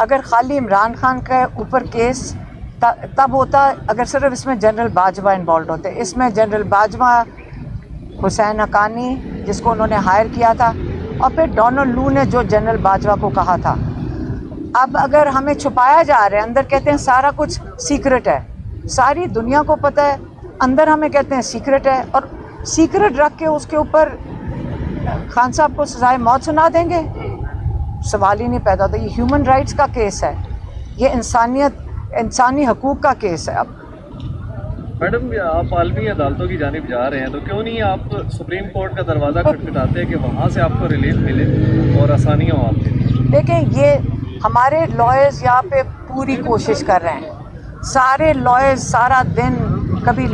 اگر خالی عمران خان کے اوپر کیس تب ہوتا اگر صرف اس میں جنرل باجوہ انوالوڈ ہوتے. اس میں جنرل باجوہ، حسین حقانی جس کو انہوں نے ہائر کیا تھا، اور پھر ڈونلڈ لو نے جو جنرل باجوہ کو کہا تھا. اب اگر ہمیں چھپایا جا رہا ہے، اندر کہتے ہیں سارا کچھ سیکرٹ ہے، ساری دنیا کو پتہ ہے، اندر ہمیں کہتے ہیں سیکرٹ ہے، اور سیکرٹ رکھ کے اس کے اوپر خان صاحب کو سزائے موت سنا دیں گے؟ سوال ہی نہیں پیدا ہوتا. یہ ہیومن رائٹس کا کیس ہے، یہ انسانی حقوق کا کیس ہے. اب میڈم آپ عالمی عدالتوں کی جانب جا رہے ہیں تو کیوں نہیں آپ سپریم کورٹ کا دروازہ کھٹکھٹاتے ہیں کہ وہاں سے آپ کو ریلیف ملے اور آسانیاں ہوں آپ کے لیے؟ دیکھیں، یہ ہمارے لائرز یہاں پہ پوری کوشش کر رہے ہیں. سارے لائرز سارا دن کبھی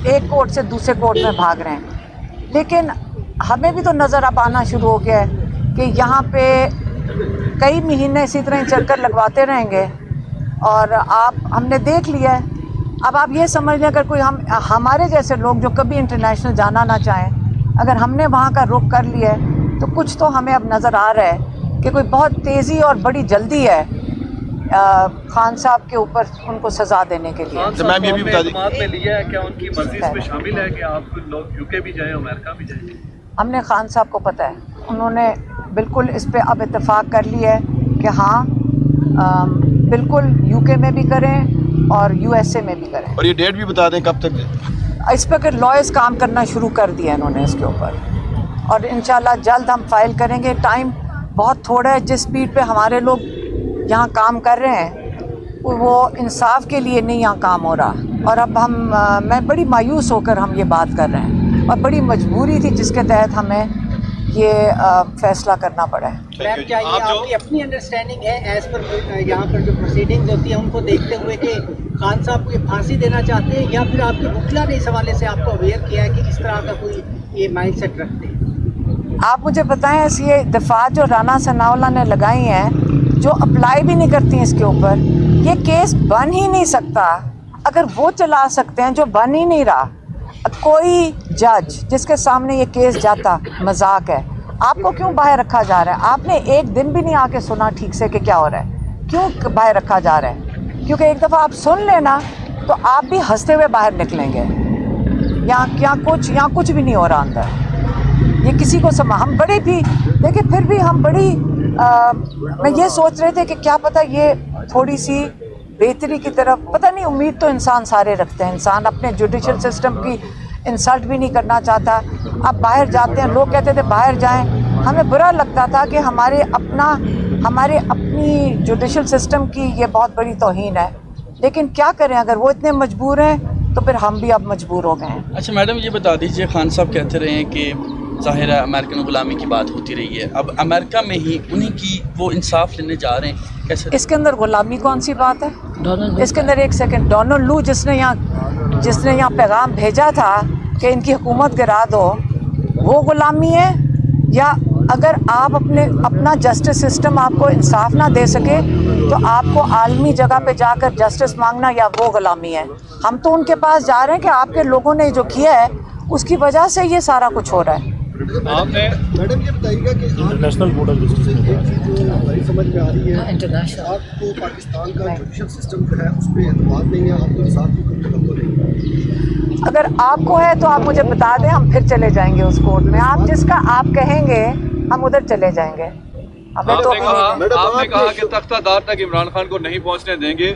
ایک کورٹ سے دوسرے کورٹ میں بھاگ رہے ہیں، لیکن ہمیں بھی تو نظر اب آنا شروع ہو گیا ہے کہ یہاں پہ کئی مہینے اسی طرح چکر لگواتے رہیں گے. اور ہم نے دیکھ لیا ہے. اب آپ یہ سمجھ لیں اگر کوئی ہمارے جیسے لوگ جو کبھی انٹرنیشنل جانا نہ چاہیں، اگر ہم نے وہاں کا رخ کر لیا ہے تو کچھ تو ہمیں اب نظر آ رہا ہے کہ کوئی بہت تیزی اور بڑی جلدی ہے خان صاحب کے اوپر ان کو سزا دینے کے لیے. خان صاحب کو اعتماد میں لیا ہے، کیا ان کی مرضی اس میں شامل ہے کہ آپ لوگ یو کے بھی جائیں، امریکہ بھی جائیں؟ ہم نے خان صاحب کو پتہ ہے، انہوں نے بالکل اس پہ اب اتفاق کر لیا ہے کہ ہاں بالکل یو کے میں بھی کریں اور یو ایس اے میں بھی کریں. اور یہ ڈیٹ بھی بتا دیں کب تک؟ اس پہ اگر لائرز کام کرنا شروع کر دیا انہوں نے اس کے اوپر، اور انشاءاللہ جلد ہم فائل کریں گے. ٹائم بہت تھوڑا ہے. جس سپیڈ پہ ہمارے لوگ یہاں کام کر رہے ہیں وہ انصاف کے لیے نہیں یہاں کام ہو رہا. اور اب میں بڑی مایوس ہو کر ہم یہ بات کر رہے ہیں، اور بڑی مجبوری تھی جس کے تحت ہمیں یہ فیصلہ کرنا پڑا ہے. میم کیا یہ آپ کی اپنی انڈرسٹینڈنگ ہے ایز پر یہاں پر جو پروسیڈنگز ہوتی ہیں ان کو دیکھتے ہوئے کہ خان صاحب کو یہ پھانسی دینا چاہتے ہیں، یا پھر آپ کے وکلا نے اس حوالے سے آپ کو اویئر کیا ہے کہ اس طرح کا کوئی یہ مائنڈ سیٹ رکھتے ہیں؟ آپ مجھے بتائیں، یہ دفعات جو رانا ثناءاللہ نے لگائی ہیں جو اپلائی بھی نہیں کرتی ہیں اس کے اوپر، یہ کیس بن ہی نہیں سکتا. اگر وہ چلا سکتے ہیں جو بن ہی نہیں رہا. کوئی جج جس کے سامنے یہ کیس جاتا مذاق ہے. آپ کو کیوں باہر رکھا جا رہا ہے؟ آپ نے ایک دن بھی نہیں آ کے سنا ٹھیک سے کہ کیا ہو رہا ہے، کیوں باہر رکھا جا رہا ہے؟ کیونکہ ایک دفعہ آپ سن لینا تو آپ بھی ہنستے ہوئے باہر نکلیں گے. یہاں کچھ بھی نہیں ہو رہا اندر. یہ کسی کو ہم بڑی بھی دیکھیں، پھر بھی ہم بڑی میں یہ سوچ رہے تھے کہ کیا پتہ یہ تھوڑی سی بہتری کی طرف، پتہ نہیں، امید تو انسان سارے رکھتے ہیں. انسان اپنے جوڈیشل سسٹم کی انسلٹ بھی نہیں کرنا چاہتا. اب باہر جاتے ہیں، لوگ کہتے تھے باہر جائیں، ہمیں برا لگتا تھا کہ ہمارے اپنی جوڈیشل سسٹم کی یہ بہت بڑی توہین ہے. لیکن کیا کریں، اگر وہ اتنے مجبور ہیں تو پھر ہم بھی اب مجبور ہو گئے ہیں. اچھا میڈم، یہ بتا دیجئے، خان صاحب کہتے رہے ہیں کہ ظاہر ہے امریکن غلامی کی بات ہوتی رہی ہے، اب امریکہ میں ہی انہی کی وہ انصاف لینے جا رہے ہیں، کیسے؟ اس کے اندر غلامی کون سی بات ہے؟ اس کے اندر ایک سیکنڈ، ڈونلڈ لو جس نے یہاں پیغام بھیجا تھا کہ ان کی حکومت گرا دو، وہ غلامی ہے؟ یا اگر آپ اپنا جسٹس سسٹم آپ کو انصاف نہ دے سکے تو آپ کو عالمی جگہ پہ جا کر جسٹس مانگنا، یا وہ غلامی ہے؟ ہم تو ان کے پاس جا رہے ہیں کہ آپ کے لوگوں نے جو کیا ہے اس کی وجہ سے یہ سارا کچھ ہو رہا ہے. آپ نے میڈم یہ بتائیے گا کہ انٹرنیشنل بورڈر سے ایک چیز جو ہماری سمجھ میں آ رہی ہے، آپ کو پاکستان کا جوڈیشل سسٹم جو ہے اس پہ اعتماد نہیں ہے، آپ کو انصاف کی کوئی توقع نہیں؟ اگر آپ کو ہے تو آپ مجھے بتا دیں، ہم پھر چلے جائیں گے اس کورٹ میں. آپ جس کا آپ کہیں گے ہم ادھر چلے جائیں گے. آپ نے کہا کہ تختہ دار تک عمران خان کو نہیں پہنچنے دیں گے.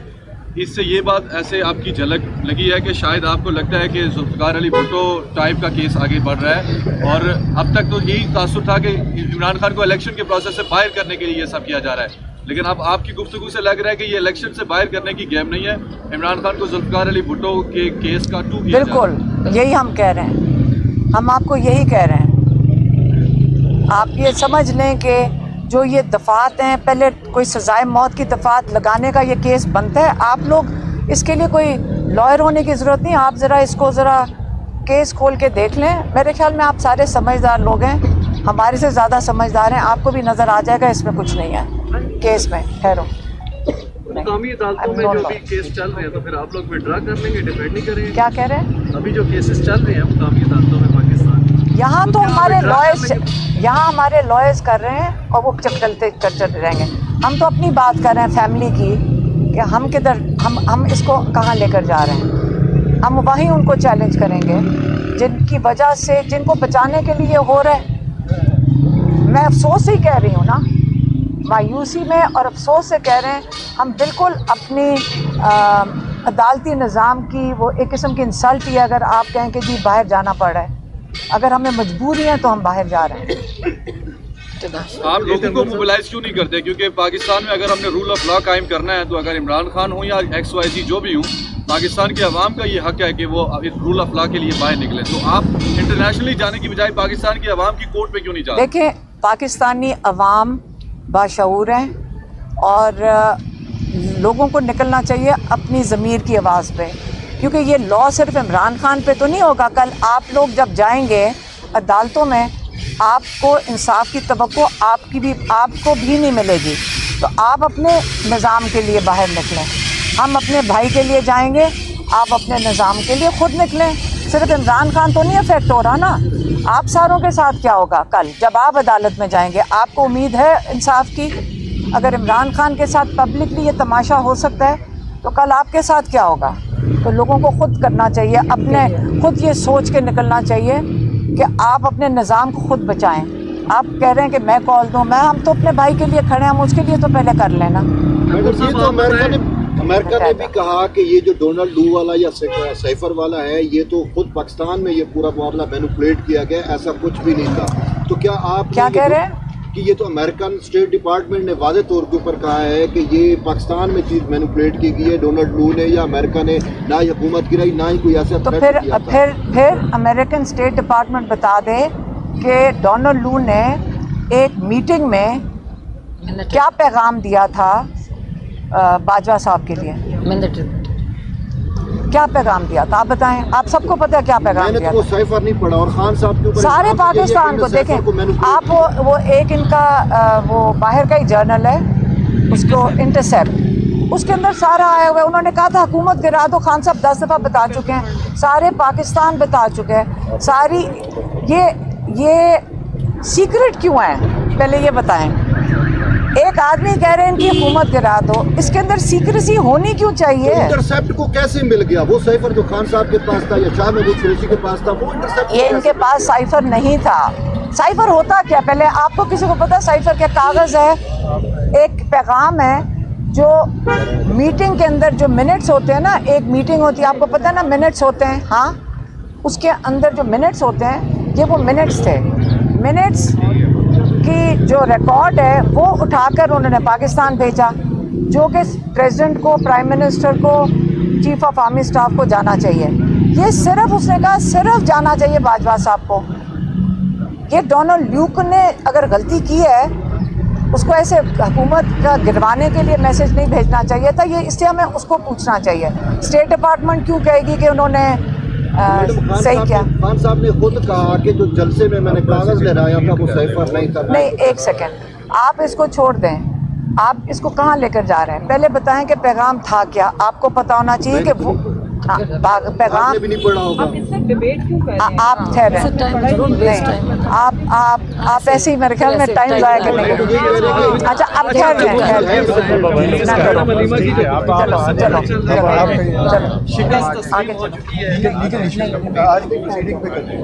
اس سے یہ بات ایسے آپ کی جھلک لگی ہے کہ شاید آپ کو لگتا ہے کہ ذوالفقار علی بھٹو ٹائپ کا کیس آگے بڑھ رہا ہے، اور اب تک تو یہی تاثر تھا کہ عمران خان کو الیکشن کے پروسیس سے باہر کرنے کے لیے یہ سب کیا جا رہا ہے. لیکن اب آپ کی گفتگو سے لگ رہا ہے کہ یہ الیکشن سے باہر کرنے کی گیم نہیں ہے، عمران خان کو ذوالفقار علی بھٹو کے کیس کا ٹو کیا جا رہا ہے. بالکل یہی ہم کہہ رہے ہیں، ہم آپ کو یہی کہہ رہے ہیں. آپ یہ سمجھ لیں کہ جو یہ دفعات ہیں، پہلے کوئی سزائے موت کی دفعات لگانے کا یہ کیس بنتا ہے. آپ لوگ اس کے لیے کوئی لائر ہونے کی ضرورت نہیں. آپ ذرا اس کو ذرا کیس کھول کے دیکھ لیں. میرے خیال میں آپ سارے سمجھدار لوگ ہیں، ہمارے سے زیادہ سمجھدار ہیں. آپ کو بھی نظر آ جائے گا اس میں کچھ نہیں ہے کیس میں. ٹھہرو، مقامی عدالتوں میں جو بھی کیس چل رہے ہیں تو پھر آپ لوگ وڈرا کر لیں گے، ڈیفینڈ نہیں کریں گے؟ کیا کہہ رہے ہیں؟ ابھی جو کیسز چل رہے ہیں مقامی عدالتوں میں پاکستان، یہاں تو ہمارے لائرز کر رہے ہیں اور وہ چلتے رہیں گے. ہم تو اپنی بات کر رہے ہیں فیملی کی کہ ہم کدھر ہم اس کو کہاں لے کر جا رہے ہیں. ہم وہیں ان کو چیلنج کریں گے جن کی وجہ سے جن کو بچانے کے لیے ہو رہا ہے. میں افسوس ہی کہہ رہی ہوں نا, مایوسی میں اور افسوس سے کہہ رہے ہیں. ہم بالکل اپنی عدالتی نظام کی وہ ایک قسم کی انسلٹ ہی ہے اگر آپ کہیں کہ جی باہر جانا پڑ رہا ہے. اگر ہمیں مجبوری ہے تو ہم باہر جا رہے ہیں. آپ لوگوں کو موبلائز کیوں نہیں کرتے؟ کیونکہ پاکستان میں اگر ہم نے رول آف لا قائم کرنا ہے تو اگر عمران خان ہوں یا XYZ جو بھی ہوں, پاکستان کے عوام کا یہ حق ہے کہ وہ رول آف لا کے لیے باہر نکلیں. تو آپ انٹرنیشنلی جانے کی بجائے پاکستان کی عوام کی کورٹ پہ کیوں نہیں جاتے؟ دیکھیں, پاکستانی عوام باشعور ہیں اور لوگوں کو نکلنا چاہیے اپنی ضمیر کی آواز پہ, کیونکہ یہ لا صرف عمران خان پہ تو نہیں ہوگا. کل آپ لوگ جب جائیں گے عدالتوں میں, آپ کو انصاف کی توقع آپ کو بھی نہیں ملے گی. تو آپ اپنے نظام کے لیے باہر نکلیں. ہم اپنے بھائی کے لیے جائیں گے, آپ اپنے نظام کے لیے خود نکلیں. صرف عمران خان تو نہیں افیکٹ ہو رہا نا, آپ ساروں کے ساتھ کیا ہوگا کل جب آپ عدالت میں جائیں گے؟ آپ کو امید ہے انصاف کی؟ اگر عمران خان کے ساتھ پبلکلی یہ تماشا ہو سکتا ہے تو کل آپ کے ساتھ کیا ہوگا؟ تو لوگوں کو خود کرنا چاہیے, اپنے خود یہ سوچ کے نکلنا چاہیے کہ آپ اپنے نظام کو خود بچائیں. آپ کہہ رہے ہیں کہ میں کال دوں, ہم تو اپنے بھائی کے لیے کھڑے ہیں, ہم اس کے لیے تو پہلے کر لینا. یہ تو امریکہ نے بھی کہا کہ یہ جو ڈونلڈ لو والا یا سائفر والا ہے یہ تو خود پاکستان میں یہ پورا معاملہ مینوپولیٹ کیا گیا, ایسا کچھ بھی نہیں تھا. تو کیا آپ کیا کہہ رہے ہیں کہ یہ تو امریکن اسٹیٹ ڈپارٹمنٹ نے واضح طور کے اوپر کہا ہے کہ یہ پاکستان میں چیز مینوپولیٹ کی گئی ہے, ڈونلڈ لو نے یا امریکہ نے نہ ہی حکومت گرائی نہ ہی کوئی ایسا تو پھر امریکن اسٹیٹ ڈپارٹمنٹ بتا دے کہ ڈونلڈ لو نے ایک میٹنگ میں کیا پیغام دیا تھا باجوہ صاحب کے لیے, کیا پیغام دیا تھا آپ بتائیں. آپ سب کو پتہ ہے کیا پیغام دیا تھا. سائفر نہیں پڑھا اور خان صاحب کے اوپر سارے پاکستان کو دیکھیں آپ, وہ ایک ان کا وہ باہر کا ہی جرنل ہے, اس کو انٹرسیپٹ, اس کے اندر سارا آیا ہوا ہے. انہوں نے کہا تھا حکومت گرا دو, خان صاحب 10 دفعہ بتا چکے ہیں, سارے پاکستان بتا چکے ہیں. ساری یہ سیکرٹ کیوں ہے پہلے یہ بتائیں. ایک آدمی کہہ رہے ہیں ان کی حکومت گرا دو, اس کے اندر سیکریسی ہونی کیوں چاہیے؟ انٹرسیپٹ کو کیسے مل گیا وہ سائفر جو خان صاحب کے پاس تھا یا شاہ محمود قریشی کے پاس تھا, وہ انٹرسیپٹ یہ ان کے پاس سائفر نہیں تھا. سائفر ہوتا کیا پہلے آپ کو کسی کو پتا؟ سائفر کیا کاغذ ہے, ایک پیغام ہے جو میٹنگ کے اندر جو منٹس ہوتے ہیں نا, ایک میٹنگ ہوتی ہے آپ کو پتہ ہے نا, منٹس ہوتے ہیں, ہاں اس کے اندر جو منٹس ہوتے ہیں یہ وہ منٹس تھے. منٹس کی جو ریکارڈ ہے وہ اٹھا کر انہوں نے پاکستان بھیجا, جو کہ پریزیڈنٹ کو, پرائم منسٹر کو, چیف آف آرمی اسٹاف کو جانا چاہیے. یہ صرف اس نے کہا صرف جانا چاہیے باجوہ صاحب کو. یہ ڈونلڈ لیوک نے اگر غلطی کی ہے, اس کو ایسے حکومت کا گروانے کے لیے میسج نہیں بھیجنا چاہیے تھا. یہ اس سے ہمیں اس کو پوچھنا چاہیے. اسٹیٹ ڈپارٹمنٹ کیوں کہے گی کہ انہوں نے صحیح کیا؟ خان صاحب نے خود کہا کہ جو جلسے میں نے کاغذ لہرایا تھا وہ سائفر نہیں تھا. نہیں, ایک سیکنڈ, آپ اس کو چھوڑ دیں. آپ اس کو کہاں لے کر جا رہے ہیں پہلے بتائیں کہ پیغام تھا کیا. آپ کو پتا ہونا چاہیے کہ وہ پیغام بھی نہیں پڑھا ہوگا. آپ ٹھہرے, آپ ایسے ہی میرے خیال میں ٹائم ضائع کرنے کے. اچھا آپ ٹھہر رہے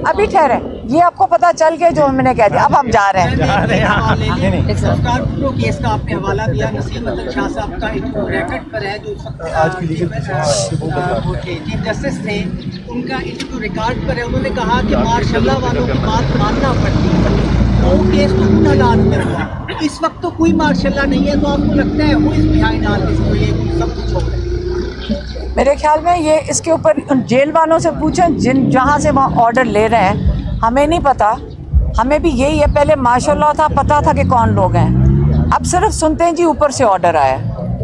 ابھی ٹھہرے, یہ آپ کو پتا چل گیا جو میں نے کہہ دیا. اب ہم جا رہے ہیں. کیس کا آپ نے حوالہ دیا, نصیر مدن شاہ صاحب کا ایک ریکٹ پر ہے جو چیف جسٹس تھے, ان کا انٹرویو ریکارڈ پر ہے. انہوں نے کہا کہ ماشاء اللہ والوں کی بات ماننا پڑتی ہے. وہ کیس تو ان حالات میں ہوا, اس وقت تو کوئی ماشاء اللہ نہیں ہے. تو آپ کو لگتا ہے وہ اس بہائنڈ آل دس کو یہ سب کچھ ہو رہا ہے؟ میرے خیال میں یہ اس کے اوپر جیل والوں سے پوچھیں جہاں سے وہاں آرڈر لے رہے ہیں. ہمیں نہیں پتا, ہمیں بھی یہی ہے. پہلے ماشاء اللہ تھا, پتا تھا کہ کون لوگ ہیں. اب صرف سنتے ہیں جی اوپر سے آرڈر آیا.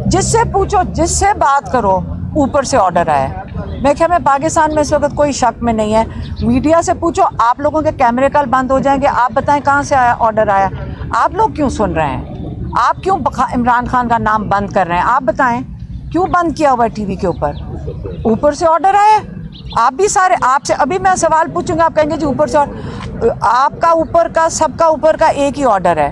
جس سے پوچھو, جس سے بات کرو, اوپر سے آرڈر آیا. میں خیال میں پاکستان میں اس وقت کوئی شک میں نہیں ہے. میڈیا سے پوچھو, آپ لوگوں کے کیمرے کل بند ہو جائیں گے. آپ بتائیں کہاں سے آیا آرڈر آیا. آپ لوگ کیوں سن رہے ہیں؟ آپ کیوں عمران خان کا نام بند کر رہے ہیں؟ آپ بتائیں کیوں بند کیا ہوا ہے ٹی وی کے اوپر؟ اوپر سے آرڈر آیا. آپ بھی سارے, آپ سے ابھی میں سوال پوچھوں گا, آپ کہیں گے جی اوپر سے. آپ کا اوپر کا, سب کا اوپر کا ایک ہی آرڈر ہے